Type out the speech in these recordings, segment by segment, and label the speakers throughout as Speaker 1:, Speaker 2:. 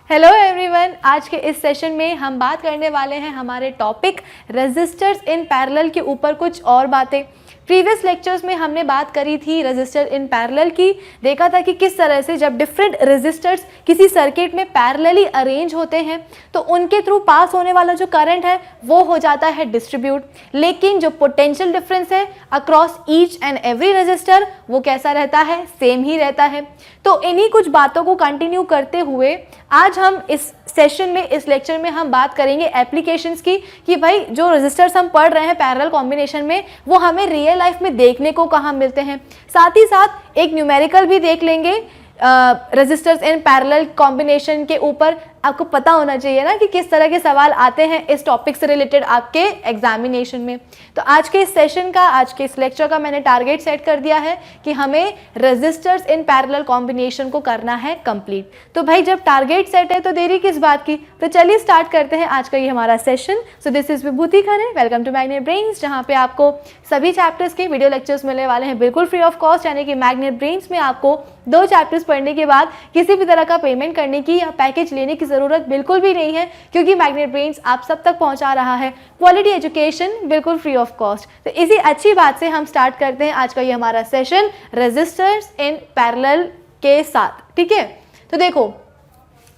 Speaker 1: Hello everyone, आज के इस सेशन में हम बात करने वाले हैं हमारे टॉपिक रेजिस्टर्स इन पैरेलल के ऊपर कुछ और बातें। प्रीवियस लेक्चर्स में हमने बात करी थी रेजिस्टर इन पैरेलल की, देखा था कि किस तरह से जब डिफरेंट रेजिस्टर्स किसी सर्किट में पैरेलली अरेंज होते हैं तो उनके थ्रू पास होने वाला जो करंट है वो हो जाता है डिस्ट्रीब्यूट, लेकिन जो पोटेंशियल डिफरेंस है across each and every resistor वो कैसा रहता है, सेम ही रहता है। तो इन्हीं कुछ बातों को कंटिन्यू करते हुए आज हम इस सेशन में, इस लेक्चर में हम बात करेंगे एप्लीकेशंस की कि भाई जो रेजिस्टर्स हम पढ़ रहे हैं पैरेलल कॉम्बिनेशन में वो हमें रियल लाइफ में देखने को कहाँ मिलते हैं। साथ ही साथ एक न्यूमेरिकल भी देख लेंगे रेजिस्टर्स इन पैरेलल कॉम्बिनेशन के ऊपर। आपको पता होना चाहिए ना कि किस तरह के सवाल आते हैं इस टॉपिक से रिलेटेड आपके एग्जामिनेशन में। तो आज के इस सेशन का, आज के इस लेक्चर का मैंने टारगेट सेट कर दिया है कि हमें रेजिस्टर्स इन पैरेलल कॉम्बिनेशन को करना है कंप्लीट। तो भाई जब टारगेट सेट है तो देरी किस बात की, तो चलिए स्टार्ट करते हैं आज का ये हमारा session. So this is Vibhuti Khare, welcome to Magnet Brains, जहाँ पे आपको सभी चैप्टर्स के वीडियो लेक्चर्स मिलने वाले हैं बिल्कुल फ्री ऑफ कॉस्ट। यानी कि मैग्नेट ब्रेन्स में आपको 2 चैप्टर्स पढ़ने के बाद किसी भी तरह का पेमेंट करने की या पैकेज लेने की ज़रूरत बिल्कुल भी नहीं है, क्योंकि मैग्नेट ब्रेन्स आप सब तक पहुंचा रहा है क्वालिटी एजुकेशन बिल्कुल फ्री ऑफ कॉस्ट। तो इसी अच्छी बात से हम स्टार्ट करते हैं आज का ये हमारा सेशन रेजिस्टर्स इन पैरेलल के साथ। ठीक है, तो देखो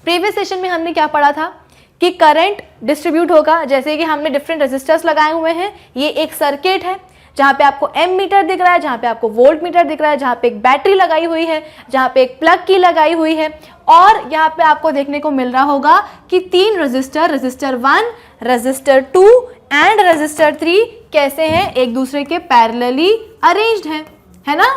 Speaker 1: प्रीवियस सेशन में हमने क्या पढ़ा था कि करंट डिस्ट्रीब्यूट होगा। जैसे कि हमने डिफरेंट रेजिस्टर्स लगाए हुए हैं, ये एक सर्किट है जहाँ पे आपको एम मीटर दिख रहा है, जहाँ पे आपको वोल्ट मीटर दिख रहा है, जहाँ पे एक बैटरी लगाई हुई है, जहाँ पे एक प्लग की लगाई हुई है, और यहाँ पे आपको देखने को मिल रहा होगा कि 3 resistor, resistor 1, resistor 2 and resistor 3 कैसे हैं, एक दूसरे के पैरेलली अरेंज्ड हैं, है ना।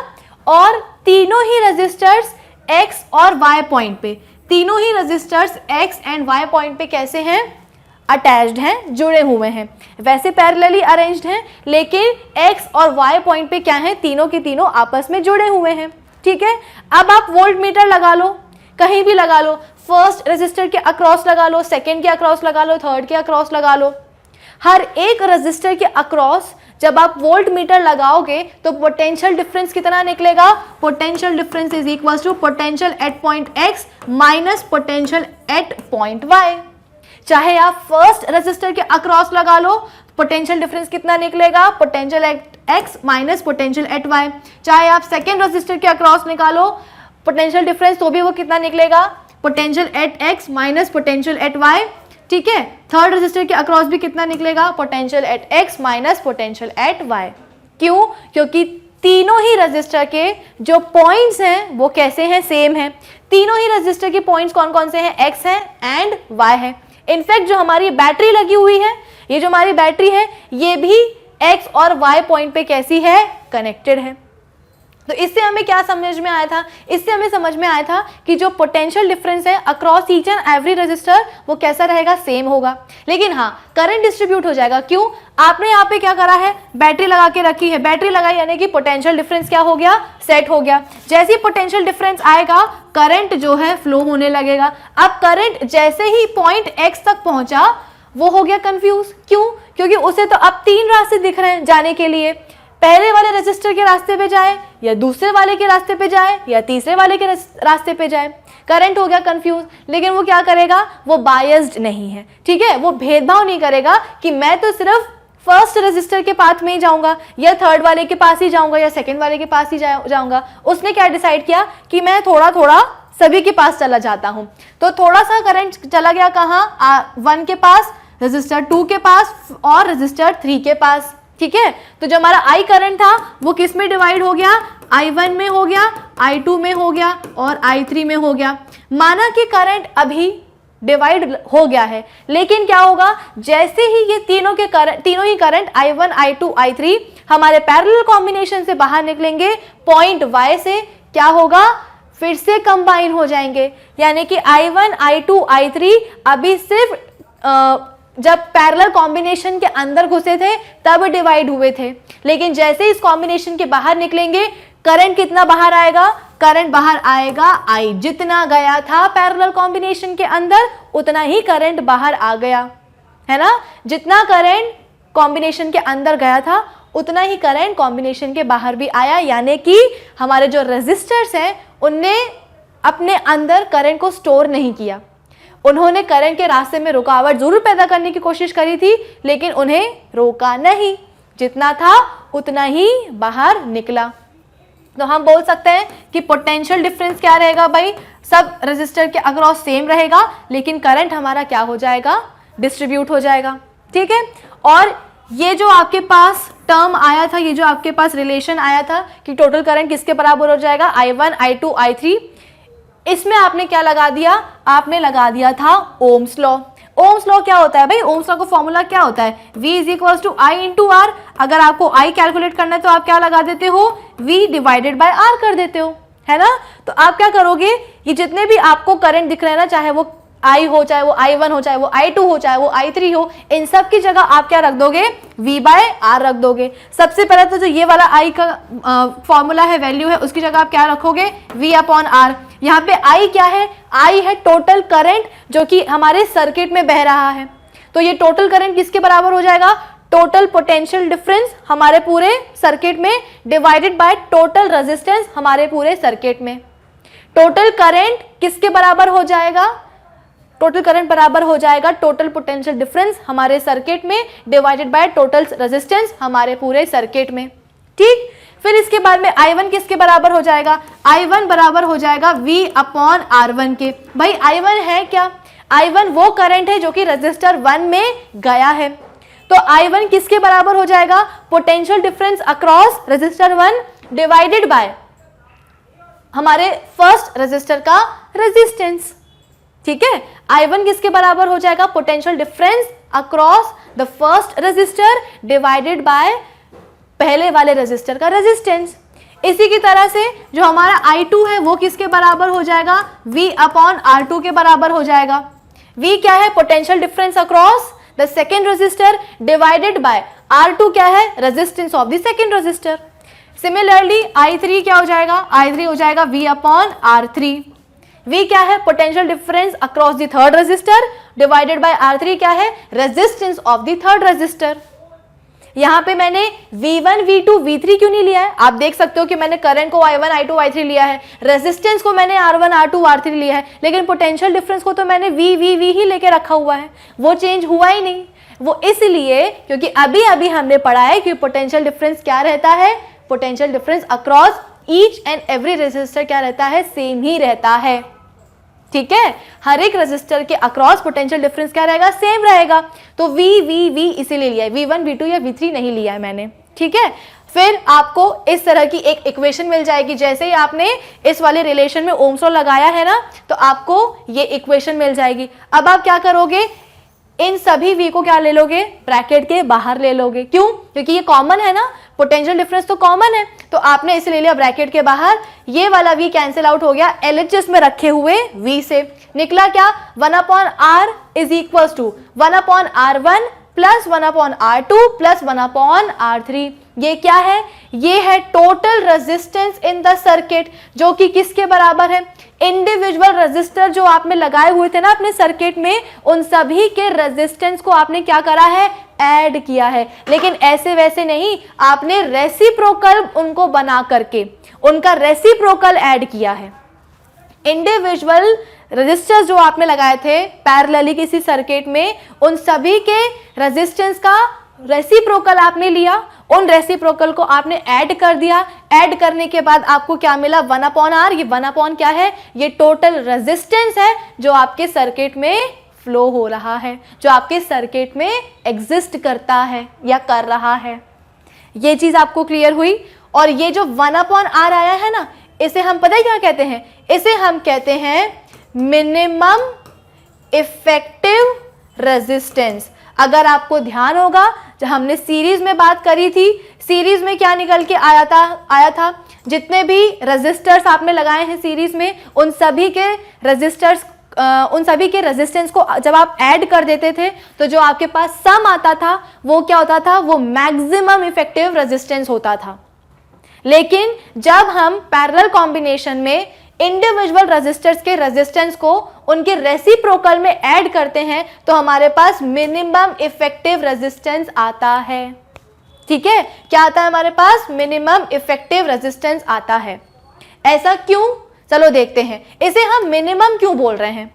Speaker 1: और तीनों ही रेजिस्टर्स एक्स और वाई पॉइंट पे, तीनों ही resistors x and y point पे कैसे हैं, अटैच्ड हैं, जुड़े हुए हैं। वैसे पैरेलली अरेंज्ड हैं, लेकिन एक्स और वाई पॉइंट पे क्या हैं, तीनों के तीनों आपस में जुड़े हुए हैं। ठीक है, अब आप वोल्ट मीटर लगा लो, कहीं भी लगा लो, फर्स्ट रेजिस्टर के अक्रॉस लगा लो, सेकेंड के अक्रॉस लगा लो, थर्ड के अक्रॉस लगा लो। हर एक रेजिस्टर के अक्रॉस जब आप वोल्ट मीटर लगाओगे तो पोटेंशियल डिफरेंस कितना निकलेगा, potential difference is equal to potential at point X minus potential at point Y. चाहे आप फर्स्ट रेजिस्टर के अक्रॉस लगा लो, पोटेंशियल डिफरेंस कितना निकलेगा, potential at X minus potential at Y. चाहे आप सेकेंड रेजिस्टर के अक्रॉस निकालो पोटेंशियल डिफरेंस, तो भी वो कितना निकलेगा, potential at X minus potential at Y. ठीक है, थर्ड रेजिस्टर के अक्रॉस भी कितना निकलेगा, potential at X minus potential at Y. क्यों, क्योंकि तीनों ही रेजिस्टर के जो पॉइंट्स हैं वो कैसे हैं, सेम हैं। तीनों ही रेजिस्टर के पॉइंट्स कौन कौन से हैं, एक्स है एंड वाई है। इनफैक्ट जो हमारी बैटरी लगी हुई है, ये जो हमारी बैटरी है ये भी एक्स और वाई पॉइंट पे कैसी है, कनेक्टेड है। तो इससे हमें क्या समझ में आया था, इससे हमें समझ में आया था कि जो पोटेंशियल डिफरेंस है across each and every resistor वो कैसा रहेगा, सेम होगा। लेकिन हाँ, करंट डिस्ट्रीब्यूट हो जाएगा। क्यों, आपने यहाँ पे क्या करा है, बैटरी लगा के रखी है, बैटरी लगाई यानी कि पोटेंशियल डिफरेंस क्या हो गया, सेट हो गया। जैसे ही पोटेंशियल डिफरेंस आएगा करंट जो है फ्लो होने लगेगा। अब करंट जैसे ही पॉइंट एक्स तक पहुंचा वो हो गया कंफ्यूज। क्यों, क्योंकि उसे तो अब 3 रास्ते दिख रहे हैं जाने के लिए, पहले वाले रेजिस्टर के रास्ते पे जाए या दूसरे वाले के रास्ते पे जाए या तीसरे वाले के रास्ते पे जाए। करंट हो गया कंफ्यूज, लेकिन वो क्या करेगा, वो बायस्ड नहीं है। ठीक है, वो भेदभाव नहीं करेगा कि मैं तो सिर्फ फर्स्ट रेजिस्टर के पाथ में ही जाऊंगा या थर्ड वाले के पास ही जाऊंगा या सेकंड वाले के पास ही जाऊंगा। उसने क्या डिसाइड किया कि मैं थोड़ा थोड़ा सभी के पास चला जाता हूं। तो थोड़ा सा करंट चला गया कहाँ, 1 के पास, रेजिस्टर 2 के पास और रेजिस्टर 3 के पास। ठीक है, तो जो हमारा I करंट था वो किस में डिवाइड हो गया, I1 में हो गया, I2 में हो गया और I3 में हो गया। माना कि करंट अभी डिवाइड हो गया है, लेकिन क्या होगा, जैसे ही ये तीनों ही करंट I1, I2, I3 हमारे पैरेलल कॉम्बिनेशन से बाहर निकलेंगे, पॉइंट Y से क्या होगा, फिर से कंबाइन हो जाएंगे। यानी कि I1, I2, I3 अभी सिर्फ जब पैरेलल कॉम्बिनेशन के अंदर घुसे थे तब डिवाइड हुए थे, लेकिन जैसे इस कॉम्बिनेशन के बाहर निकलेंगे करंट कितना बाहर आएगा, करंट बाहर आएगा I। जितना गया था पैरेलल कॉम्बिनेशन के अंदर उतना ही करंट बाहर आ गया, है ना। जितना करंट कॉम्बिनेशन के अंदर गया था उतना ही करंट कॉम्बिनेशन के बाहर भी आया। यानी कि हमारे जो रेजिस्टर्स हैं उनने अपने अंदर करंट को स्टोर नहीं किया, उन्होंने करंट के रास्ते में रुकावट जरूर पैदा करने की कोशिश करी थी, लेकिन उन्हें रोका नहीं, जितना था उतना ही बाहर निकला। तो हम बोल सकते हैं कि पोटेंशियल डिफरेंस क्या रहेगा भाई, सब रेजिस्टर के अक्रॉस सेम रहेगा, लेकिन करंट हमारा क्या हो जाएगा, डिस्ट्रीब्यूट हो जाएगा। ठीक है, और ये जो आपके पास टर्म आया था, ये जो आपके पास रिलेशन आया था कि टोटल करंट किसके बराबर हो जाएगा, I1, I2, I3, इसमें आपने क्या लगा दिया, आपने लगा दिया था ओम्स लॉ। ओम्स लॉ क्या होता है भाई, ओम्स लॉ का फॉर्मूला क्या होता है, V = I × R। अगर आपको I कैलकुलेट करना है तो आप क्या लगा देते हो, V / R कर देते हो, है ना। तो आप क्या करोगे, ये जितने भी आपको करंट दिख रहे हैं ना, चाहे वो I हो, चाहे वो I1 हो, चाहे वो I2 हो, चाहे वो I3 हो, इन सब की जगह आप क्या रख दोगे, V/R रख दोगे। सबसे पहले तो जो ये वाला I का फॉर्मूला है, वैल्यू है, उसकी जगह आप क्या रखोगे, V/R। यहाँ पे I क्या है, I है टोटल करंट जो कि हमारे सर्किट में बह रहा है। तो ये टोटल करंट किसके बराबर हो जाएगा, टोटल पोटेंशियल डिफरेंस हमारे पूरे सर्किट में डिवाइडेड बाय टोटल रेजिस्टेंस हमारे पूरे सर्किट में। टोटल करंट किसके बराबर हो जाएगा, टोटल करंट बराबर हो जाएगा टोटल पोटेंशियल डिफरेंस हमारे सर्किट में डिवाइडेड बाय टोटल रेजिस्टेंस हमारे पूरे सर्किट में। ठीक, फिर इसके बाद में I1 किसके बराबर हो जाएगा, I1 बराबर हो जाएगा V/R1 के। भाई I1 है क्या, I1 वो करंट है जो कि रजिस्टर 1 में गया है। तो I1 किसके बराबर हो जाएगा, potential difference across resistor 1 divided by हमारे फर्स्ट रजिस्टर का रेजिस्टेंस। ठीक है, I1 किसके बराबर हो जाएगा, potential difference across the first resistor divided by पहले वाले रेजिस्टर का रेजिस्टेंस। इसी की तरह से जो हमारा I2 है वो किसके बराबर हो जाएगा, V/R2 के बराबर हो जाएगा। V क्या है, potential difference across the second resistor divided by R2 क्या है, resistance of the second resistor. Similarly I3 क्या हो जाएगा, I3 हो जाएगा V/R3। V क्या है, potential difference across the third resistor divided by R3 क्या है, resistance of the third resistor. यहाँ पे मैंने V1, V2, V3 क्यों नहीं लिया है, आप देख सकते हो कि मैंने करंट को I1, I2, I3 लिया है, रेजिस्टेंस को मैंने R1, R2, R3 लिया है, लेकिन पोटेंशियल डिफरेंस को तो मैंने V ही लेके रखा हुआ है, वो चेंज हुआ ही नहीं। वो इसलिए क्योंकि अभी अभी हमने पढ़ा है कि पोटेंशियल डिफरेंस क्या रहता है, potential difference across each and every resistor क्या रहता है, सेम ही रहता है। ठीक है, हर एक रेजिस्टर के अक्रॉस पोटेंशियल डिफरेंस क्या रहेगा, सेम रहेगा। तो V इसीलिए लिया है, V1, V2 या V3 नहीं लिया है मैंने। ठीक है, फिर आपको इस तरह की एक इक्वेशन मिल जाएगी। जैसे ही आपने इस वाले रिलेशन में ओम्स लॉ लगाया है ना, तो आपको ये इक्वेशन मिल जाएगी। अब आप क्या करोगे, इन सभी V को क्या ले लोगे, ब्रैकेट के बाहर ले लोगे। क्यों, क्योंकि ये कॉमन है ना, पोटेंशियल डिफरेंस तो कॉमन है, तो आपने इसे ले लिया ब्रैकेट के बाहर। ये वाला V कैंसिल आउट हो गया LHS में रखे हुए V से। निकला क्या, 1/R is equal to 1/R1 plus 1/R2 plus 1/R3। ये क्या है, ये है total resistance in the circuit, जो कि किसके बराबर है, इंडिविजुअल रेजिस्टर जो आपने लगाए हुए थे ना अपने सर्किट में, उन सभी के रेजिस्टेंस को आपने क्या करा है, ऐड किया है। लेकिन ऐसे वैसे नहीं, आपने रेसिप्रोकल उनको बना करके उनका रेसिप्रोकल ऐड किया है। इंडिविजुअल रेजिस्टर्स जो आपने लगाए थे पैरेलली किसी सर्किट में, उन सभी के रेजिस्टेंस का रेसिप्रोकल आपने लिया, उन रेसिप्रोकल को आपने ऐड कर दिया। ऐड करने के बाद आपको क्या मिला, 1/R। ये 1 क्या है, ये टोटल रेजिस्टेंस है जो आपके सर्किट में फ्लो हो रहा है, जो आपके सर्किट में एग्जिस्ट करता है या कर रहा है। ये चीज आपको क्लियर हुई। और ये जो 1/R आया है ना, इसे हम पता है क्या कहते हैं, इसे हम कहते हैं मिनिमम इफेक्टिव रेजिस्टेंस। अगर आपको ध्यान होगा, जब हमने सीरीज में बात करी थी, सीरीज में क्या निकल के आया था, जितने भी रेजिस्टर्स आपने लगाए हैं सीरीज में, उन सभी के रेजिस्टेंस को जब आप ऐड कर देते थे, तो जो आपके पास सम आता था वो क्या होता था, वो मैक्सिमम इफेक्टिव रेजिस्टेंस होता था। लेकिन जब हम पैरेलल कॉम्बिनेशन में इंडिविजुअल रेजिस्टर्स के रेजिस्टेंस को उनके रेसिप्रोकल में ऐड करते हैं, तो हमारे पास मिनिमम इफेक्टिव रेजिस्टेंस आता है। ठीक है, क्या आता है हमारे पास, मिनिमम इफेक्टिव रेजिस्टेंस आता है। ऐसा क्यों, चलो देखते हैं। इसे हम मिनिमम क्यों बोल रहे हैं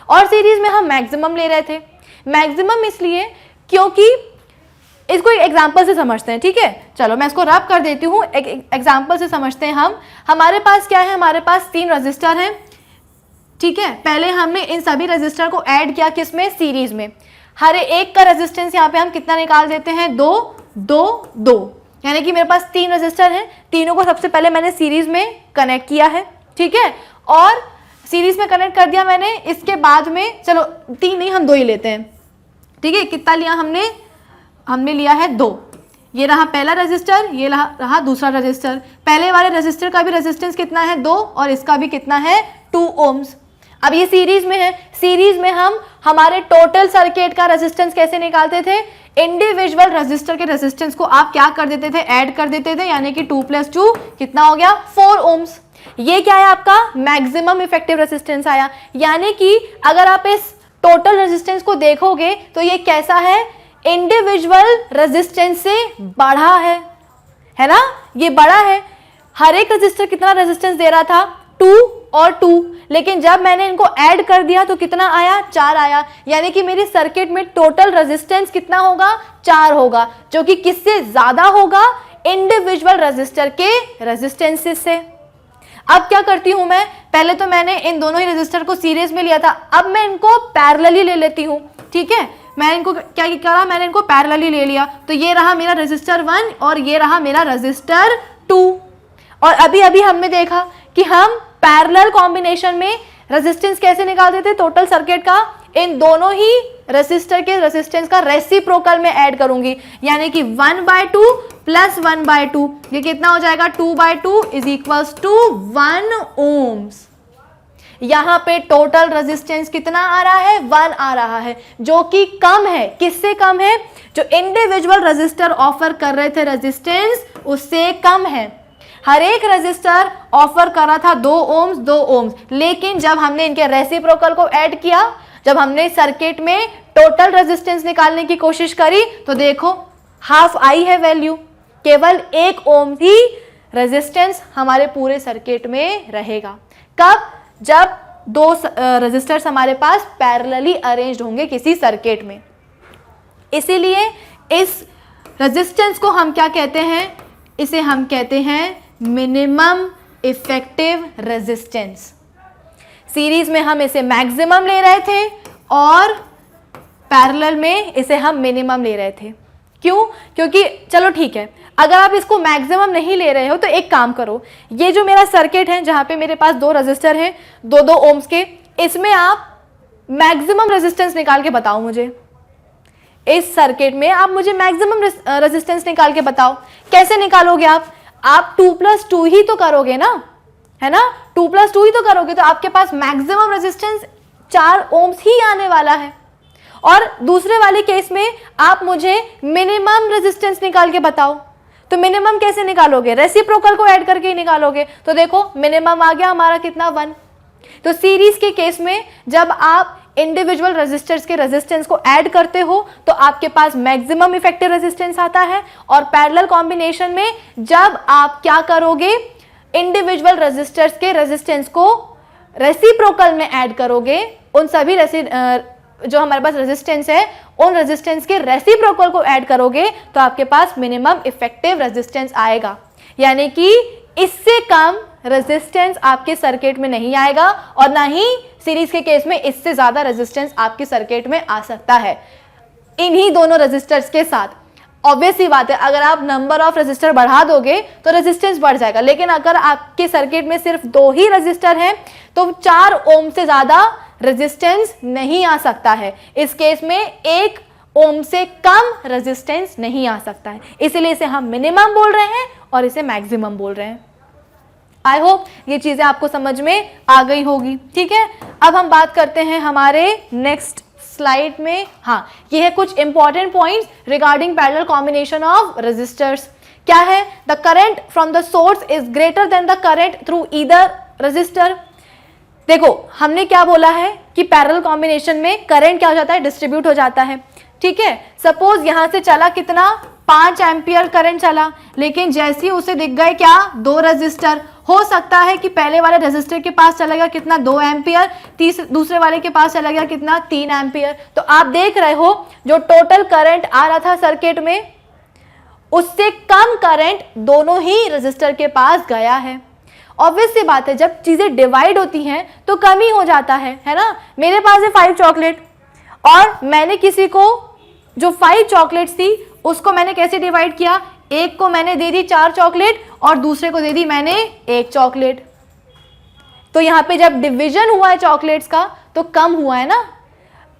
Speaker 1: और सीरीज में हम मैक्सिमम ले रहे थे। मैक्सिमम इसलिए क्योंकि इसको एक एग्जाम्पल से समझते हैं, ठीक है। चलो मैं इसको रब कर देती हूँ, एक एग्जाम्पल से समझते हैं हम। हमारे पास क्या है, हमारे पास 3 रजिस्टर हैं, ठीक है। पहले हमने इन सभी रजिस्टर को ऐड किया, किसमें, सीरीज में। हर एक का रेजिस्टेंस यहाँ पे हम कितना निकाल देते हैं, 2 2 2, यानी कि मेरे पास 3 रजिस्टर हैं, तीनों को सबसे पहले मैंने सीरीज में कनेक्ट किया है, ठीक है। और सीरीज में कनेक्ट कर दिया मैंने, इसके बाद में चलो 3 नहीं, हम 2 ही लेते हैं, ठीक है। कितना लिया हमने लिया है 2। ये रहा पहला रजिस्टर, ये रहा दूसरा रजिस्टर। पहले वाले रजिस्टर का भी रेजिस्टेंस कितना है, 2, और इसका भी कितना है, 2 ओम्स। अब ये सीरीज में है, सीरीज में हम हमारे टोटल सर्किट का रेजिस्टेंस कैसे निकालते थे, इंडिविजुअल रजिस्टर के रेजिस्टेंस को आप क्या कर देते थे, ऐड कर देते थे, यानी कि 2 + 2 कितना हो गया, 4 ओम्स। ये क्या है, आपका मैक्सिमम इफेक्टिव रेजिस्टेंस आया। यानी कि अगर आप इस टोटल रेजिस्टेंस को देखोगे तो ये कैसा है, इंडिविजुअल रेजिस्टेंस से बड़ा है ना, ये बड़ा है। हर एक रजिस्टर कितना रेजिस्टेंस दे रहा था, 2 और 2, लेकिन जब मैंने इनको ऐड कर दिया तो कितना आया, 4 आया। यानी कि मेरी सर्किट में टोटल रेजिस्टेंस कितना होगा, 4 होगा, जो कि किससे ज्यादा होगा, इंडिविजुअल रजिस्टर के रेजिस्टेंसेस से। अब क्या करती हूं मैं, पहले तो मैंने इन दोनों ही रजिस्टर को सीरीज में लिया था, अब मैं इनको पैरेलली ले लेती हूं, ठीक है। मैं इनको क्या करा, मैंने इनको पैरेलली ले लिया, तो ये रहा मेरा रजिस्टर 1 और ये रहा मेरा रजिस्टर 2। और अभी अभी हमने देखा कि हम पैरेलल कॉम्बिनेशन में रेजिस्टेंस कैसे निकालते थे टोटल सर्किट का, इन दोनों ही रेजिस्टर के रेजिस्टेंस का रेसिप्रोकल में ऐड करूंगी, यानी कि 1/2 + 1/2, ये कितना हो जाएगा, 2/2 = 1 ओम्स। यहां पे टोटल रेजिस्टेंस कितना आ रहा है, 1 आ रहा है, जो कि कम है, किससे कम है, जो इंडिविजुअल रजिस्टर ऑफर कर रहे थे रेजिस्टेंस उससे कम है। हर एक रजिस्टर ऑफर कर रहा था 2 ओम्स 2 ओम्स, लेकिन जब हमने इनके रेसिप्रोकल को ऐड किया, जब हमने सर्किट में टोटल रेजिस्टेंस निकालने की कोशिश करी, तो देखो हाफ आई है वैल्यू, केवल 1 ओम ही रेजिस्टेंस हमारे पूरे सर्किट में रहेगा। कब, जब 2 रेजिस्टर्स हमारे पास पैरेलली अरेंज्ड होंगे किसी सर्किट में। इसीलिए इस रेजिस्टेंस को हम क्या कहते हैं, इसे हम कहते हैं मिनिमम इफेक्टिव रेजिस्टेंस। सीरीज में हम इसे मैक्सिमम ले रहे थे और पैरेलल में इसे हम मिनिमम ले रहे थे। क्यों, क्योंकि चलो ठीक है, अगर आप इसको मैक्सिमम नहीं ले रहे हो तो एक काम करो, ये जो मेरा सर्किट है जहां पे मेरे पास 2 रजिस्टर हैं 2-2 ओम्स के, इसमें आप मैक्सिमम रेजिस्टेंस निकाल के बताओ मुझे। इस सर्किट में आप मुझे मैक्सिमम रेजिस्टेंस निकाल के बताओ। कैसे निकालोगे आप 2 + 2 ही तो करोगे ना, है ना, 2 + 2 ही तो करोगे, तो आपके पास मैक्सिमम रेजिस्टेंस 4 ओम्स ही आने वाला है। और दूसरे वाले केस में आप मुझे मिनिमम रेजिस्टेंस निकाल के बताओ। तो मिनिमम कैसे निकालोगे, रेसिप्रोकल को ऐड करके ही निकालोगे। तो देखो मिनिमम आ गया हमारा कितना, 1। तो सीरीज के केस में जब आप इंडिविजुअल रेजिस्टर्स के रेजिस्टेंस को ऐड करते हो तो आपके पास मैक्सिमम इफेक्टिव रेजिस्टेंस आता है, और पैरेलल कॉम्बिनेशन में जब आप क्या करोगे, इंडिविजुअल रेजिस्टर्स के रेजिस्टेंस को रेसिप्रोकल में ऐड करोगे, उन सभी जो हमारे पास रेजिस्टेंस है उन रेजिस्टेंस के रेसिप्रोकल को ऐड करोगे तो आपके पास मिनिमम इफेक्टिव रेजिस्टेंस आएगा। यानी कि इससे कम रेजिस्टेंस आपके सर्किट में नहीं आएगा, और ना ही सीरीज के केस में इससे ज्यादा रेजिस्टेंस आपके सर्किट में आ सकता है इन्हीं दोनों रेजिस्टर्स के साथ। ऑब्वियस सी बात है, अगर आप नंबर ऑफ रेजिस्टर बढ़ा दोगे तो रेजिस्टेंस बढ़ जाएगा, लेकिन अगर आपके सर्किट में सिर्फ 2 ही रेजिस्टर हैं तो 4 ओम से ज्यादा रेजिस्टेंस नहीं आ सकता है। इस केस में 1 ओम से कम रेजिस्टेंस नहीं आ सकता है, इसीलिए इसे हम मिनिमम बोल रहे हैं और इसे मैक्सिमम बोल रहे हैं। आई होप ये चीजें आपको समझ में आ गई होगी, ठीक है। अब हम बात करते हैं हमारे नेक्स्ट स्लाइड में। हाँ, ये है कुछ important points regarding parallel combination of resistors. क्या है, the current from the source is greater than the current through either resistor. देखो हमने क्या बोला है कि पैरेलल कॉम्बिनेशन में करंट क्या हो जाता है, डिस्ट्रीब्यूट हो जाता है, ठीक है। सपोज यहां से चला कितना 5 एम्पियर करंट चला, लेकिन जैसे ही उसे दिख गए क्या 2 रजिस्टर, हो सकता है कि पहले वाले रजिस्टर के पास चला गया कितना 2 एम्पियर, दूसरे वाले के पास चला गया कितना 3 एम्पियर। तो आप देख रहे हो जो टोटल करंट आ रहा था सर्किट में उससे कम करंट दोनों ही रजिस्टर के पास गया है। ऑब्वियस सी बात है, जब चीजें डिवाइड होती हैं तो कम ही हो जाता है ना। मेरे पास है 5 चॉकलेट और मैंने किसी को जो 5 चॉकलेट्स थी उसको मैंने कैसे डिवाइड किया, एक को मैंने दे दी 4 चॉकलेट और दूसरे को दे दी मैंने 1 चॉकलेट। तो यहाँ पे जब डिवीजन हुआ है चॉकलेट्स का तो कम हुआ है ना।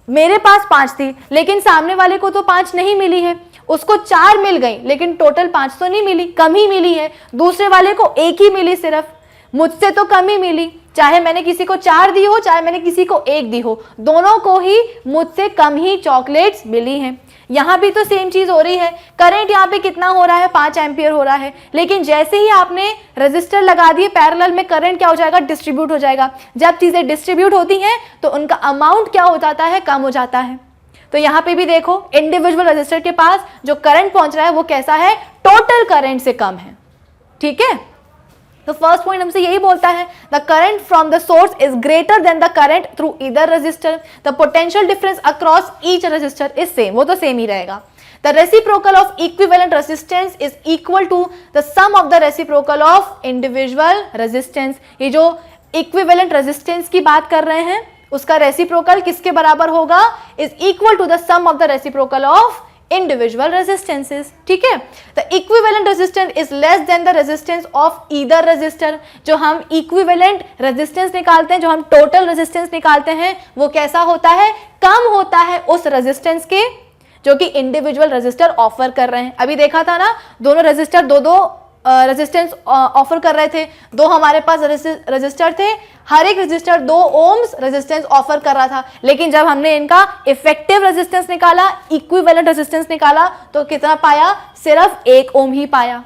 Speaker 1: मेरे पास 5 थी लेकिन सामने वाले को तो 5 नहीं मिली है, उसको 4 मिल गई लेकिन टोटल 5 तो नहीं मिली, कम ही मिली है। दूसरे वाले को 1 ही मिली, सिर्फ मुझसे तो कम ही मिली। चाहे मैंने किसी को 4 दी हो चाहे मैंने किसी को 1 दी हो, दोनों को ही मुझसे कम ही चॉकलेट्स मिली हैं। यहाँ भी तो सेम चीज हो रही है। करंट यहाँ पे कितना हो रहा है 5 एम्पियर हो रहा है, लेकिन जैसे ही आपने रजिस्टर लगा दिए पैरेलल में करंट क्या हो जाएगा, डिस्ट्रीब्यूट हो जाएगा। जब चीजें डिस्ट्रीब्यूट होती हैं तो उनका अमाउंट क्या हो जाता है, कम हो जाता है। तो यहाँ पे भी देखो इंडिविजुअल रजिस्टर के पास जो करंट पहुंच रहा है वो कैसा है, टोटल करंट से कम है। ठीक है, तो फर्स्ट पॉइंट हमसे यही बोलता है the current from the source is greater than the current through either resistor, the potential difference across each resistor is same, वो तो सेम ही रहेगा। The reciprocal of equivalent resistance is equal to the sum of the reciprocal of individual resistance. ये जो equivalent resistance की बात कर रहे हैं उसका रेसिप्रोकल किसके बराबर होगा, is equal to the sum of the reciprocal of individual resistances. ठीक है, the equivalent resistance is less than the resistance of either resistor. जो हम इक्विवेलेंट रेजिस्टेंस निकालते हैं, जो हम टोटल रेजिस्टेंस निकालते हैं, वो कैसा होता है, कम होता है उस रेजिस्टेंस के जो कि इंडिविजुअल रजिस्टर ऑफर कर रहे हैं। अभी देखा था ना, दोनों रजिस्टर दो रेजिस्टेंस ऑफर कर रहे थे, 2 हमारे पास रजिस्टर थे, हर एक रजिस्टर 2 ओम्स रेजिस्टेंस ऑफर कर रहा था। लेकिन जब हमने इनका इफेक्टिव रेजिस्टेंस निकाला, इक्विवेलेंट रेजिस्टेंस निकाला, तो कितना पाया, सिर्फ 1 ओम ही पाया।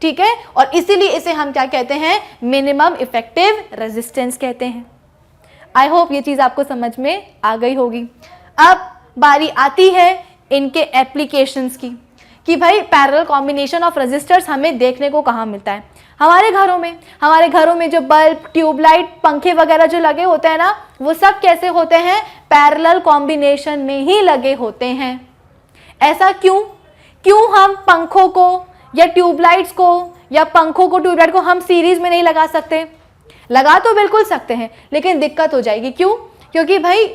Speaker 1: ठीक है, और इसीलिए इसे हम क्या कहते हैं, मिनिमम इफेक्टिव रेजिस्टेंस कहते हैं। आई होप ये चीज आपको समझ में आ गई होगी। अब बारी आती है इनके एप्लीकेशंस की कि भाई पैरेलल कॉम्बिनेशन ऑफ रजिस्टर्स हमें देखने को कहाँ मिलता है। हमारे घरों में जो बल्ब, ट्यूबलाइट, पंखे वगैरह जो लगे होते हैं ना, वो सब कैसे होते हैं, पैरेलल कॉम्बिनेशन में ही लगे होते हैं। ऐसा क्यों हम पंखों को या ट्यूबलाइट्स को या पंखों को ट्यूबलाइट को हम सीरीज में नहीं लगा सकते? लगा तो बिल्कुल सकते हैं, लेकिन दिक्कत हो जाएगी। क्यों? क्योंकि भाई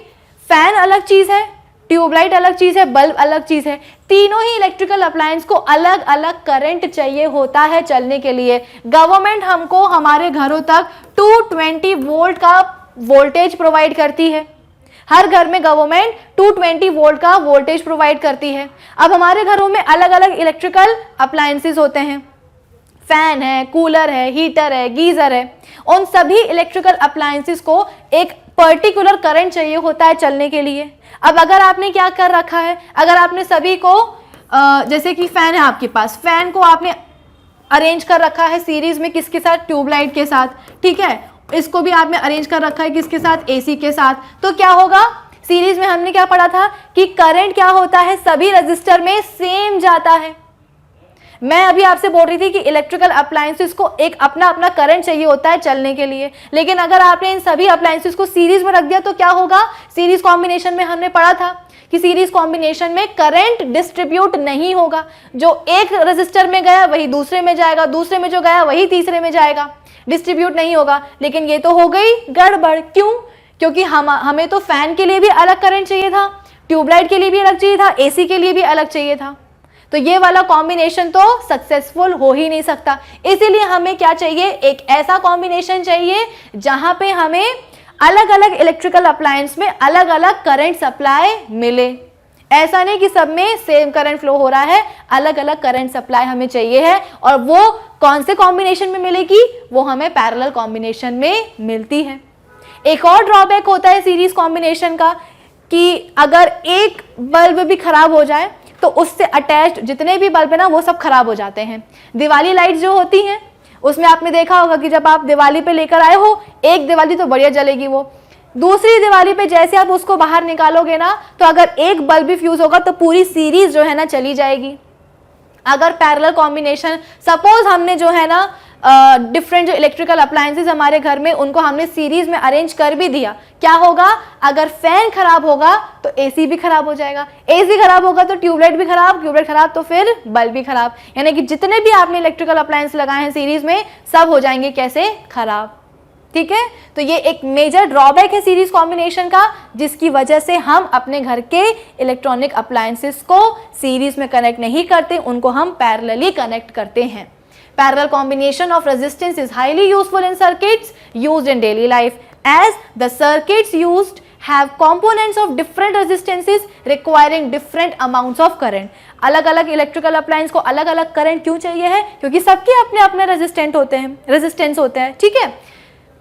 Speaker 1: फैन अलग चीज है, ट्यूबलाइट अलग चीज है, बल्ब अलग चीज है। तीनों ही इलेक्ट्रिकल अप्लायंस को अलग अलग करंट चाहिए होता है चलने के लिए। गवर्नमेंट हमको हमारे घरों तक 220 वोल्ट का वोल्टेज प्रोवाइड करती है। हर घर में गवर्नमेंट 220 वोल्ट का वोल्टेज प्रोवाइड करती है। अब हमारे घरों में अलग अलग इलेक्ट्रिकल अप्लायंसेस होते हैं, फैन है, कूलर है, हीटर है, गीजर है। उन सभी इलेक्ट्रिकल अप्लायंसेस को एक पर्टिकुलर करंट चाहिए होता है चलने के लिए। अब अगर आपने क्या कर रखा है, अगर आपने सभी को जैसे कि फैन है आपके पास, फैन को आपने अरेंज कर रखा है सीरीज में किसके साथ, ट्यूबलाइट के साथ। ठीक है, इसको भी आपने अरेंज कर रखा है किसके साथ, एसी के साथ। तो क्या होगा, सीरीज में हमने क्या पढ़ा था कि करंट क्या होता है, सभी रजिस्टर में सेम जाता है। मैं अभी आपसे बोल रही थी कि इलेक्ट्रिकल अप्लायंसेस को एक अपना अपना करंट चाहिए होता है चलने के लिए, लेकिन अगर आपने इन सभी अप्लायंसेस को सीरीज में रख दिया तो क्या होगा, सीरीज कॉम्बिनेशन में हमने पढ़ा था कि सीरीज कॉम्बिनेशन में करंट डिस्ट्रीब्यूट नहीं होगा। जो एक रजिस्टर में गया वही दूसरे में जाएगा, दूसरे में जो गया वही तीसरे में जाएगा, डिस्ट्रीब्यूट नहीं होगा। लेकिन ये तो हो गई गड़बड़। क्यों? क्योंकि हमें तो फैन के लिए भी अलग करंट चाहिए था, ट्यूबलाइट के लिए भी अलग चाहिए था, एसी के लिए भी अलग चाहिए था। तो ये वाला कॉम्बिनेशन तो सक्सेसफुल हो ही नहीं सकता। इसीलिए हमें क्या चाहिए, एक ऐसा कॉम्बिनेशन चाहिए जहां पे हमें अलग अलग इलेक्ट्रिकल अप्लायंस में अलग अलग करंट सप्लाई मिले। ऐसा नहीं कि सब में सेम करंट फ्लो हो रहा है, अलग अलग करंट सप्लाई हमें चाहिए है। और वो कौन से कॉम्बिनेशन में मिलेगी, वो हमें पैरेलल कॉम्बिनेशन में मिलती है। एक और ड्रॉबैक होता है सीरीज कॉम्बिनेशन का कि अगर एक बल्ब भी खराब हो जाए तो उससे अटैच्ड जितने भी बल्ब है ना वो सब खराब हो जाते हैं। दिवाली लाइट जो होती हैं उसमें आपने देखा होगा कि जब आप दिवाली पे लेकर आए हो, एक दिवाली तो बढ़िया जलेगी, वो दूसरी दिवाली पे जैसे आप उसको बाहर निकालोगे ना, तो अगर एक बल्ब भी फ्यूज होगा तो पूरी सीरीज जो है ना चली जाएगी। अगर पैरेलल कॉम्बिनेशन, सपोज हमने जो है ना डिफरेंट जो इलेक्ट्रिकल अप्लायंसेस हमारे घर में उनको हमने सीरीज में अरेंज कर भी दिया, क्या होगा, अगर फैन खराब होगा तो एसी भी खराब हो जाएगा, एसी खराब होगा तो ट्यूबलाइट भी खराब, ट्यूबलाइट खराब तो फिर बल्ब भी खराब, यानी कि जितने भी आपने इलेक्ट्रिकल अप्लायंस लगाए हैं सीरीज में सब हो जाएंगे कैसे, खराब। ठीक है, तो ये एक मेजर ड्रॉबैक है सीरीज कॉम्बिनेशन का, जिसकी वजह से हम अपने घर के इलेक्ट्रॉनिक अप्लायंसेस को सीरीज में कनेक्ट नहीं करते, उनको हम पैरेलली कनेक्ट करते हैं। Parallel combination of resistance is highly useful in circuits used in daily life as the circuits used have components of different resistances requiring different amounts of current। अलग अलग electrical appliance को अलग अलग current क्यों चाहिए है, क्योंकि सबके अपने अपने रेजिस्टेंस होते हैं। ठीक है,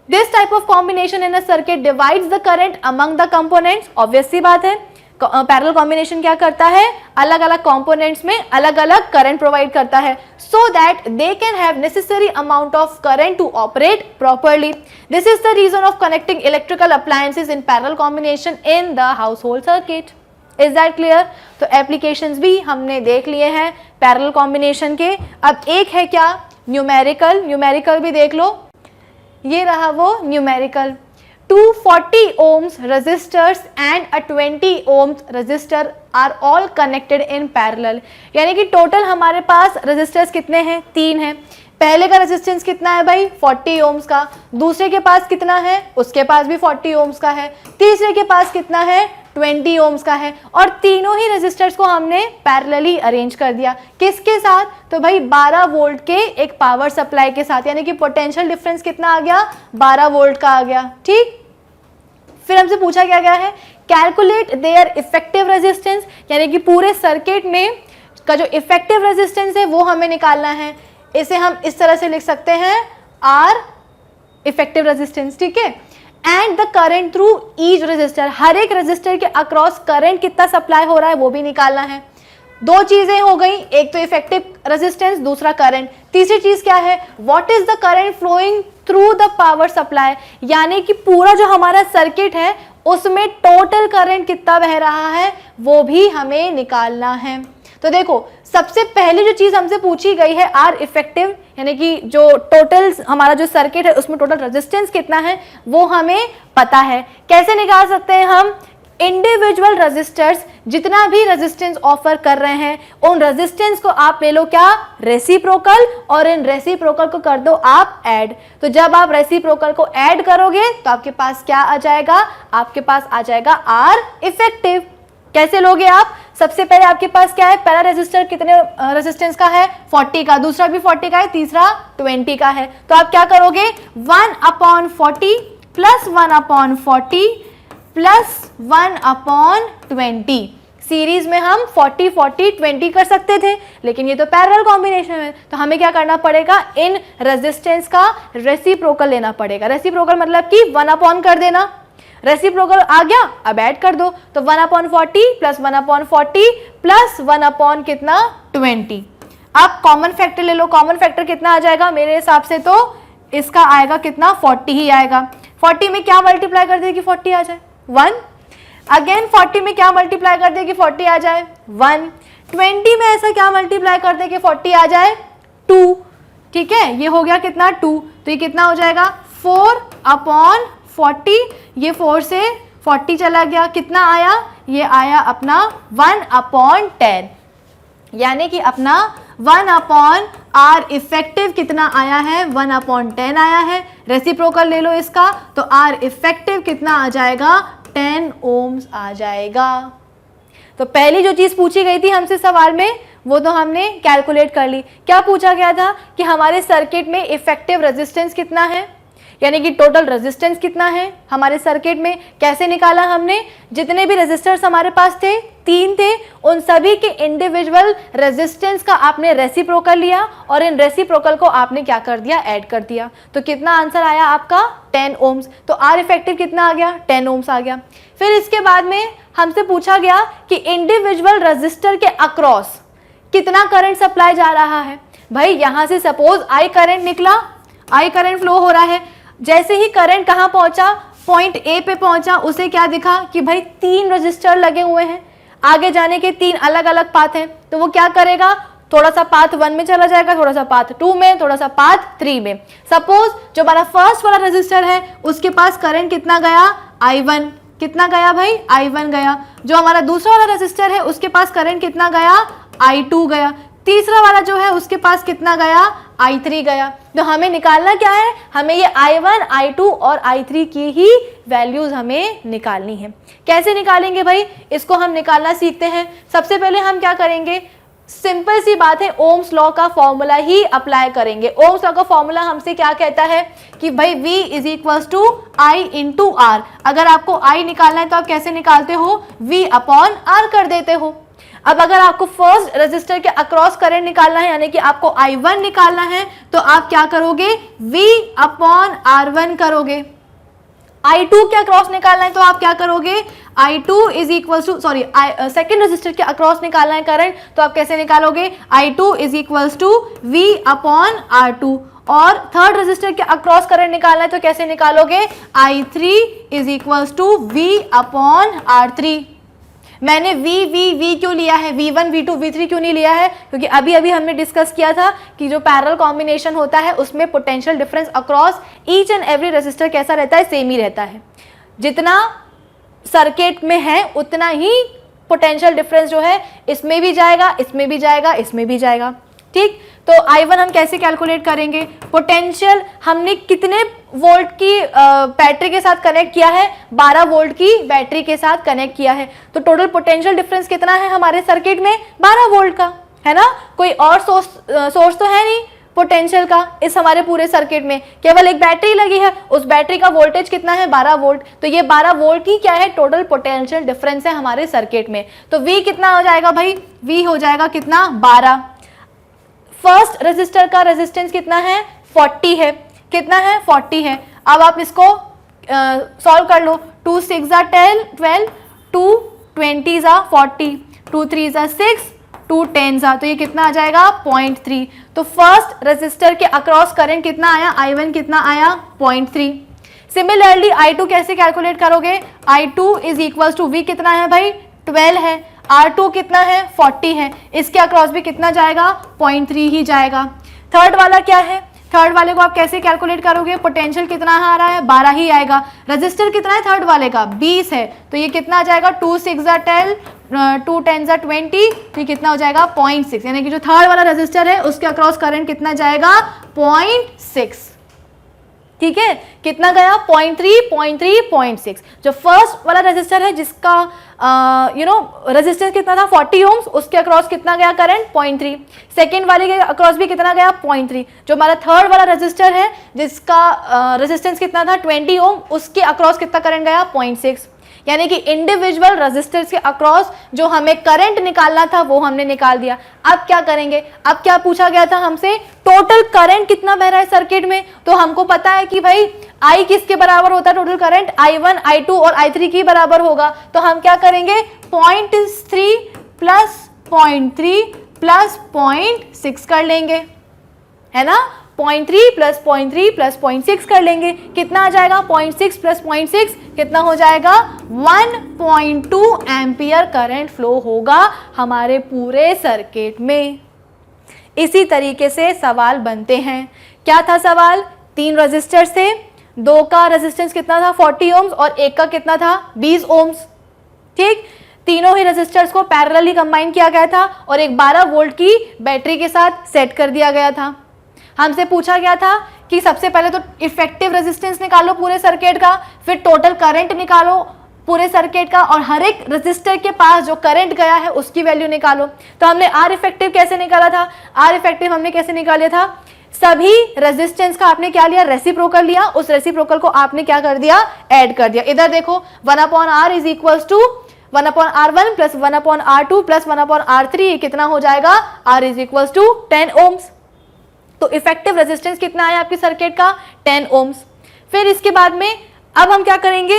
Speaker 1: this type of combination in a circuit divides the current among the components. Obvious सी बात है, पैरेलल कॉम्बिनेशन क्या करता है, अलग अलग कंपोनेंट्स में अलग अलग करंट प्रोवाइड करता है, so that they can have necessary amount of current to operate properly। This is the reason of connecting electrical appliances in parallel combination in the household circuit। Is that clear? तो applications भी हमने देख लिए हैं parallel combination के। अब एक है क्या, न्यूमेरिकल भी देख लो, ये रहा वो numerical. 240 ohms resistors and a 20 ohms resistor are all connected in parallel। यानी कि टोटल हमारे पास रेजिस्टर्स कितने हैं, 3 हैं। पहले का रेजिस्टेंस कितना है भाई, 40 ohms का, दूसरे के पास कितना है, उसके पास भी 40 ohms का है, तीसरे के पास कितना है, 20 ohms का है, और तीनों ही रेजिस्टर्स को हमने पैरेलली अरेंज कर दिया। किसके साथ, तो भाई 12 वोल्ट के एक पावर सप्लाई के साथ, यानी कि पोटेंशियल डिफरेंस कितना आ गया, 12 वोल्ट का आ गया। ठीक, फिर हमसे पूछा क्या गया है, कैलकुलेट देयर इफेक्टिव रेजिस्टेंस, यानी कि पूरे सर्किट में का जो इफेक्टिव रेजिस्टेंस है वो हमें निकालना है। इसे हम इस तरह से लिख सकते हैं, आर इफेक्टिव रेजिस्टेंस। ठीक है, and the current through each resistor, हर एक रेजिस्टर के अक्रॉस करंट कितना सप्लाई हो रहा है वो भी निकालना है। दो चीजें हो गई, एक तो इफेक्टिव रेजिस्टेंस, दूसरा करंट। तीसरी चीज क्या है, what is the current flowing through the power supply, यानी कि पूरा जो हमारा सर्किट है उसमें टोटल करंट कितना बह रहा है वो भी हमें निकालना है। तो देखो, सबसे पहले जो चीज हमसे पूछी गई है आर इफेक्टिव, यानी कि जो टोटल हमारा जो सर्किट है उसमें टोटल रेजिस्टेंस कितना है वो हमें पता है। कैसे निकाल सकते हैं हम, इंडिविजुअल रेजिस्टर्स जितना भी रेजिस्टेंस ऑफर कर रहे हैं उन रेजिस्टेंस को आप ले लो क्या, रेसिप्रोकल, और इन रेसिप्रोकल को कर दो आप ऐड। तो जब आप रेसिप्रोकल को ऐड करोगे तो आपके पास क्या आ जाएगा, आपके पास आ जाएगा आर इफेक्टिव। कैसे लोगे आप, सबसे पहले आपके पास क्या है, पहला रेजिस्टर कितने रेजिस्टेंस का है, 40 का, दूसरा भी 40 का है, तीसरा 20 का है। तो आप क्या करोगे, 1/40 प्लस 1/40 प्लस 1/20। सीरीज में हम 40 40 20 कर सकते थे, लेकिन ये तो पैरेलल कॉम्बिनेशन है, तो हमें क्या करना पड़ेगा, इन रेजिस्टेंस का रेसिप्रोकल लेना पड़ेगा। रेसिप्रोकल मतलब कि 1/, कर देना, रेसिप्रोकल आ गया, अब ऐड कर दो, तो 1/40 प्लस 1/40 प्लस 1/ कितना, 20। अब कॉमन फैक्टर ले लो, कॉमन फैक्टर कितना आ जाएगा, मेरे हिसाब से तो इसका आएगा कितना, 40 ही आएगा। 40 में क्या मल्टीप्लाई कर दे कि 40 आ जाए, 1। अगेन 40 में क्या मल्टीप्लाई कर दे कि 40 आ जाए, 1। 20 में ऐसा क्या मल्टीप्लाई कर दे कि 40 आ जाए, 2। ठीक है, ये हो गया कितना, 2, तो ये कितना हो जाएगा, 4/40। ये 4 से 40 चला गया, कितना आया, ये आया अपना 1/10, यानी कि अपना 1/R इफेक्टिव कितना आया है, 1/10 आया है। रेसिप्रोकल ले लो इसका, तो R इफेक्टिव कितना आ जाएगा, 10 ohms आ जाएगा। तो पहली जो चीज पूछी गई थी हमसे सवाल में वो तो हमने कैलकुलेट कर ली। क्या पूछा गया था कि हमारे सर्किट में इफेक्टिव रेजिस्टेंस कितना है, यानी कि टोटल रेजिस्टेंस कितना है हमारे सर्किट में। कैसे निकाला हमने, जितने भी रेजिस्टर्स हमारे पास थे, 3 थे, उन सभी के इंडिविजुअल रेजिस्टेंस का आपने रेसिप्रोकल लिया और इन रेसिप्रोकल को आपने क्या कर दिया, ऐड कर दिया। तो कितना आंसर आया आपका, 10 ohms। तो आर इफेक्टिव कितना आ गया, 10 ohms आ गया। फिर इसके बाद में हमसे पूछा गया कि इंडिविजुअल रेजिस्टर के अक्रॉस कितना करंट सप्लाई जा रहा है। भाई यहां से सपोज आई करंट निकला, आई करंट फ्लो हो रहा है, जैसे ही करंट कहाँ पहुंचा, पॉइंट ए पे पहुंचा, उसे क्या दिखा कि भाई 3 रजिस्टर लगे हुए हैं, आगे जाने के 3 अलग अलग पाथ हैं, तो वो क्या करेगा, थोड़ा सा पाथ 1 में चला जाएगा, थोड़ा सा पाथ 2 में, थोड़ा सा पाथ 3 में। सपोज जो हमारा फर्स्ट वाला रेजिस्टर है उसके पास करंट कितना गया, I1, कितना गया भाई, I1 गया। जो हमारा दूसरा वाला रेजिस्टर है उसके पास करंट कितना गया, I2 गया। तीसरा वाला जो है उसके पास कितना गया, I3 गया। तो हमें निकालना क्या है, हमें ये I1, I2 और I3 की ही वैल्यूज हमें निकालनी है। कैसे निकालेंगे भाई, इसको हम निकालना सीखते हैं। सबसे पहले हम क्या करेंगे, सिंपल सी बात है, ओम्स लॉ का फॉर्मूला ही अप्लाई करेंगे। ओम्स लॉ का फॉर्मूला हमसे क्या कहता है कि भाई V is equals to I into R। अगर आपको I निकालना है तो आप कैसे निकालते हो, V अपॉन R कर देते हो। अब अगर आपको फर्स्ट रेजिस्टर के अक्रॉस करंट निकालना है, यानी कि आपको I1 निकालना है, तो आप क्या करोगे, V अपॉन R1 करोगे। I2 के अक्रॉस निकालना है तो आप क्या करोगे, I2 is equal to second resistor के अक्रॉस निकालना है करंट, तो आप कैसे निकालोगे, I2 is equal to V upon R2। और थर्ड रेजिस्टर के अक्रॉस करंट निकालना है तो कैसे निकालोगे, I3 is equal to V upon R3। मैंने V क्यों लिया है, V1, V2, V3 क्यों नहीं लिया है, क्योंकि अभी अभी हमने डिस्कस किया था कि जो पैरेलल कॉम्बिनेशन होता है उसमें potential difference across each and every resistor कैसा रहता है, सेम ही रहता है। जितना सर्किट में है उतना ही पोटेंशियल डिफरेंस जो है इसमें भी जाएगा, इसमें भी जाएगा, इसमें भी जाएगा। ठीक, तो I1 हम कैसे कैलकुलेट करेंगे, पोटेंशियल हमने कितने वोल्ट की बैटरी के साथ कनेक्ट किया है, 12 वोल्ट की बैटरी के साथ कनेक्ट किया है। तो टोटल पोटेंशियल डिफरेंस कितना है हमारे सर्किट में, 12 वोल्ट का, है ना। कोई और सोर्स तो है नहीं पोटेंशियल का इस हमारे पूरे सर्किट में, केवल एक बैटरी लगी है, उस बैटरी का वोल्टेज कितना है, 12 वोल्ट। तो ये 12 वोल्ट ही क्या है, टोटल पोटेंशियल डिफरेंस है हमारे सर्किट में। तो V कितना हो जाएगा भाई, V हो जाएगा कितना, 12। फर्स्ट रेजिस्टर का रेजिस्टेंस कितना है, 40 है, कितना है, 40 है। अब आप इसको सॉल्व कर लो, 2 6 12, 2 20 40, 2 3 6, 2 10, तो ये कितना आ जाएगा, 0.3। तो फर्स्ट रेजिस्टर के अक्रॉस करंट कितना आया, I1 कितना आया, 0.3। सिमिलरली I2 कैसे कैलकुलेट करोगे, I2 is equal to V कितना है भाई, 12 है, R2 कितना है, 40 है, इसके अक्रॉस भी कितना जाएगा, 0.3 ही जाएगा। थर्ड वाला क्या है, थर्ड वाले को आप कैसे कैलकुलेट करोगे, पोटेंशियल कितना आ रहा है, 12 ही आएगा। रजिस्टर कितना है थर्ड वाले का, 20 है, तो ये कितना आ जाएगा, 2 6 10, 2 10 20, तो ये कितना हो जाएगा, 0.6। यानी कि जो थर्ड वाला रजिस्टर है उसके अक्रॉस करंट कितना जाएगा, 0.6। ठीक है, कितना गया, 0.3, 0.3, 0.6। जो फर्स्ट वाला रेजिस्टर है जिसका रेजिस्टेंस कितना था, 40 ओम्स, उसके अक्रॉस कितना गया करंट, 0.3। सेकेंड वाले के अक्रॉस भी कितना गया, 0.3। जो हमारा थर्ड वाला रेजिस्टर है जिसका रेजिस्टेंस कितना था, 20 ओम, उसके अक्रॉस कितना करंट गया, 0.6। यानी कि इंडिविजुअल रेजिस्टर्स के अक्रॉस जो हमें करंट निकालना था वो हमने निकाल दिया। अब क्या करेंगे, अब क्या पूछा गया था हमसे, टोटल करंट कितना बह रहा है सर्किट में। तो हमको पता है कि भाई I किसके बराबर होता है, टोटल करंट I1, I2 और I3 की बराबर होगा। तो हम क्या करेंगे, 0.3 प्लस 0.3 प्लस 0.6 कर लेंगे, है ना। 0.3 प्लस 0.3 प्लस 0.6 कर लेंगे, कितना आ जाएगा, 0.6 प्लस 0.6 कितना हो जाएगा, 1.2 एम्पियर करंट फ्लो होगा हमारे पूरे सर्किट में। इसी तरीके से सवाल बनते हैं। क्या था सवाल, 3 रजिस्टर थे, 2 का रेजिस्टेंस कितना था, 40 ओम्स, और एक का कितना था, 20 ओम्स। ठीक, तीनों ही रेजिस्टर्स को पैरेलली कंबाइन किया गया था और एक 12 वोल्ट की बैटरी के साथ सेट कर दिया गया था। हमसे पूछा गया था कि सबसे पहले तो इफेक्टिव रेजिस्टेंस निकालो पूरे सर्किट का, फिर टोटल करंट निकालो पूरे सर्किट का, और हर एक रेजिस्टर के पास जो करंट गया है उसकी वैल्यू निकालो। तो हमने आर इफेक्टिव कैसे निकाला था, आर इफेक्टिव हमने कैसे निकाला था, सभी रेजिस्टेंस का आपने क्या लिया, रेसिप्रोकल लिया, उस रेसिप्रोकल को आपने क्या कर दिया, ऐड कर दिया। इधर देखो 1/R is equal to 1/R1 plus 1/R2 plus 1/R3, कितना हो जाएगा, R is equal to 10 ohms. तो इफेक्टिव रेजिस्टेंस कितना है आपकी सर्किट का, 10 ओम्स। फिर इसके बाद में अब हम क्या करेंगे,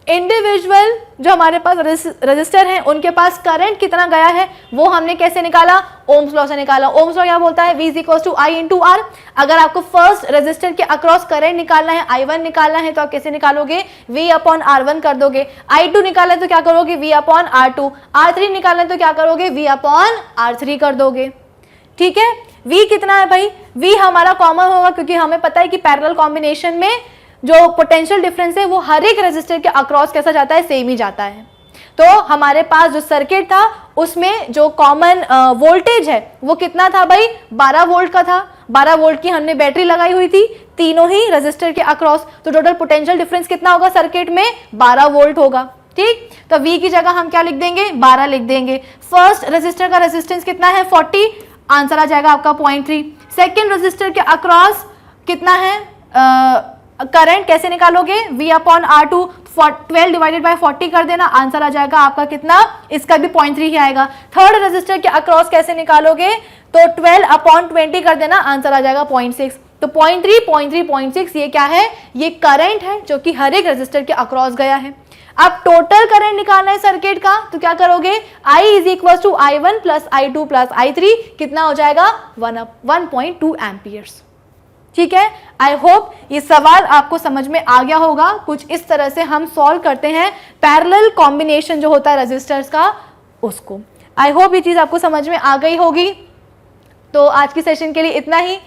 Speaker 1: इंडिविजुअल जो हमारे पास रेजिस्टर हैं उनके पास करंट कितना गया है वो हमने कैसे निकाला, ओम्स लॉ से निकाला। ओम्स लॉ क्या बोलता है, V is equal to I into R। अगर आपको फर्स्ट रेजिस्टर के अक्रॉस करंट निकालना है, I1 निकालना है, तो आप कैसे निकालोगे, V अपॉन R1 कर दोगे। I2 निकालना है तो क्या करोगे, V अपॉन R2। R3 निकालना है तो क्या करोगे, V अपॉन R3 कर दोगे। ठीक है। V कितना है भाई, V हमारा कॉमन होगा क्योंकि हमें पता है कि पैरेलल कॉम्बिनेशन में जो पोटेंशियल डिफरेंस है वो हर एक रेजिस्टर के अक्रॉस कैसा जाता है, सेम ही जाता है। तो हमारे पास जो सर्किट था उसमें जो कॉमन वोल्टेज है वो कितना था भाई, 12 वोल्ट का था। 12 वोल्ट की हमने बैटरी लगाई हुई थी तीनों ही रेजिस्टर के अक्रॉस, तो टोटल पोटेंशियल डिफरेंस कितना होगा सर्किट में, 12 वोल्ट होगा। ठीक, तो V की जगह हम क्या लिख देंगे, 12 लिख देंगे। फर्स्ट रेजिस्टर का रेजिस्टेंस कितना है, 40, आंसर आ जाएगा आपका 0.3। सेकेंड रेजिस्टर के अक्रॉस कितना है, करंट कैसे निकालोगे, V/R2, 12 डिवाइडेड बाय 40 कर देना, आंसर आ जाएगा आपका कितना, इसका भी 0.3 ही आएगा। थर्ड रेजिस्टर के अक्रॉस कैसे निकालोगे, तो 12/20 कर देना, आंसर आ जाएगा 0.6। तो 0.3, 0.3, 0.6 ये क्या है, ये करंट है जो कि हर एक रेजिस्टर के अक्रॉस गया है। अब टोटल करंट निकालना है सर्किट का, तो क्या करोगे, I = I1 + I2 + I3 कितना हो जाएगा, 1.2 एम्पियर्स। ठीक है, आई होप ये सवाल आपको समझ में आ गया होगा। कुछ इस तरह से हम सॉल्व करते हैं पैरेलल कॉम्बिनेशन जो होता है रेजिस्टर्स का, उसको। आई होप ये चीज़ आपको समझ में आ गई होगी। तो आज की सेशन के लिए इतना ही।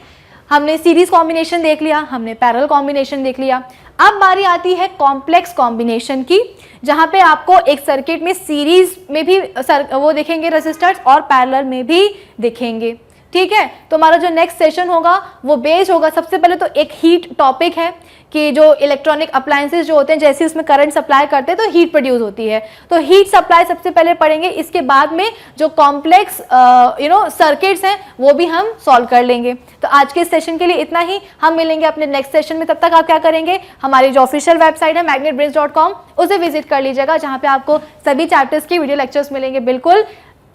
Speaker 1: हमने सीरीज कॉम्बिनेशन देख लिया, हमने पैरेलल कॉम्बिनेशन देख लिया। अब बारी आती है कॉम्प्लेक्स कॉम्बिनेशन की, जहाँ पे आपको एक सर्किट में सीरीज में भी वो देखेंगे रेजिस्टर्स और पैरेलल में भी दिखेंगे। ठीक है, तो हमारा जो नेक्स्ट सेशन होगा वो बेस्ड होगा, सबसे पहले तो एक हीट टॉपिक है कि जो इलेक्ट्रॉनिक अप्लायंसेस जो होते हैं, जैसे उसमें करंट सप्लाई करते हैं तो हीट प्रोड्यूस होती है, तो हीट सप्लाई सबसे पहले पढ़ेंगे। इसके बाद में जो कॉम्प्लेक्स सर्किट्स हैं वो भी हम सॉल्व कर लेंगे। तो आज के इस सेशन के लिए इतना ही, हम मिलेंगे अपने नेक्स्ट सेशन में। तब तक आप क्या करेंगे, हमारी जो ऑफिशियल वेबसाइट है magnetbrains.com उसे विजिट कर लीजिएगा, जहाँ पे आपको सभी चैप्टर्स की वीडियो लेक्चर्स मिलेंगे बिल्कुल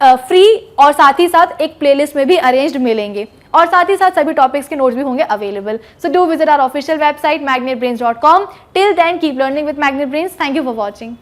Speaker 1: फ्री, और साथ ही साथ एक प्लेलिस्ट में भी अरेंज्ड मिलेंगे, और साथ ही साथ सभी टॉपिक्स के नोट्स भी होंगे available. So do visit our official website magnetbrains.com। Till then keep learning with Magnet Brains. Thank you for watching.